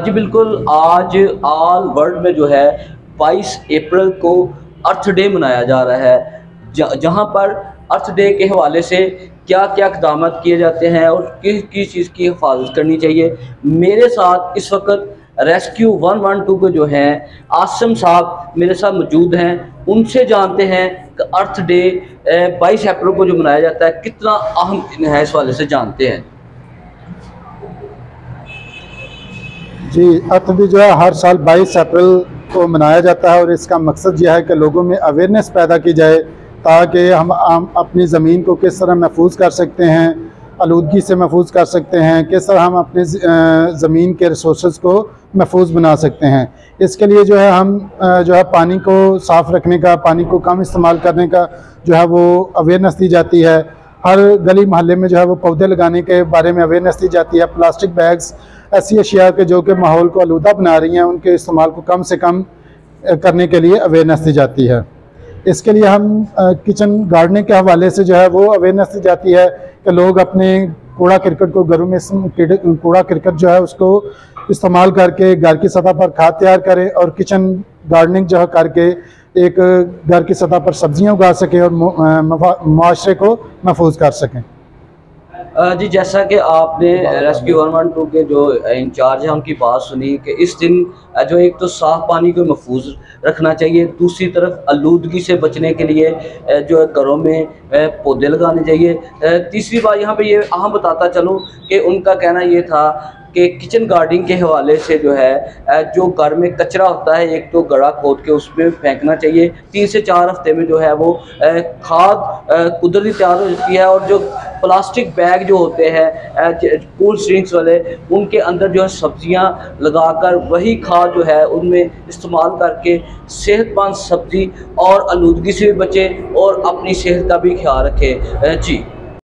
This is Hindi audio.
जी बिल्कुल, आज ऑल वर्ल्ड में जो है 22 अप्रैल को अर्थ डे मनाया जा रहा है। जहाँ पर अर्थ डे के हवाले से क्या क्या इक़दाम किए जाते हैं और किस किस चीज़ की हिफाजत करनी चाहिए। मेरे साथ इस वक्त रेस्क्यू 112 के जो हैं आसिम साहब मेरे साथ मौजूद हैं। उनसे जानते हैं कि अर्थ डे 22 अप्रैल को जो मनाया जाता है कितना अहम है, इस वाले से जानते हैं। जी, अर्थ डे जो है हर साल 22 अप्रैल को मनाया जाता है और इसका मकसद यह है कि लोगों में अवेयरनेस पैदा की जाए ताकि हम अपनी ज़मीन को किस तरह महफूज कर सकते हैं, आलूदगी से महफूज कर सकते हैं, किस तरह हम अपने ज़मीन के रिसोर्स को महफूज बना सकते हैं। इसके लिए जो है हम जो है पानी को साफ़ रखने का, पानी को कम इस्तेमाल करने का जो है वो अवेयरनेस दी जाती है। हर गली मोहल्ले में जो है वो पौधे लगाने के बारे में अवेयरनेस दी जाती है। प्लास्टिक बैग्स ऐसी अशिया के जो कि माहौल को आलूदा बना रही हैं, उनके इस्तेमाल को कम से कम करने के लिए अवेयरनेस दी जाती है। इसके लिए हम किचन गार्डनिंग के हवाले से जो है वो अवेयरनेस दी जाती है कि लोग अपने कूड़ा करकट को घरों में कूड़ा करकट जो है उसको इस्तेमाल करके घर की सतह पर खाद तैयार करें और किचन गार्डनिंग जो है करके एक घर की सतह पर सब्जियां उगा सकें और मुआशरे को महफूज कर सकें। जी, जैसा कि आपने रेस्क्यू 112 के जो इंचार्ज हैं उनकी बात सुनी कि इस दिन जो एक तो साफ़ पानी को महफूज रखना चाहिए, दूसरी तरफ आलूदगी से बचने के लिए जो है घरों में पौधे लगाने चाहिए। तीसरी बात यहाँ पे ये अहम बताता चलूँ कि उनका कहना ये था कि किचन गार्डनिंग के हवाले से जो है जो घर में कचरा होता है एक तो गड्ढा खोद के उसमें फेंकना चाहिए। 3 से 4 हफ्ते में जो है वो खाद कुदरती तैयार हो जाती है। और जो प्लास्टिक बैग जो होते हैं कोल्ड ड्रिंक्स वाले, उनके अंदर जो है सब्जियां लगाकर वही खाद जो है उनमें इस्तेमाल करके सेहतमंद सब्जी और आलूदगी से भी बचे और अपनी सेहत का भी ख्याल रखें। जी।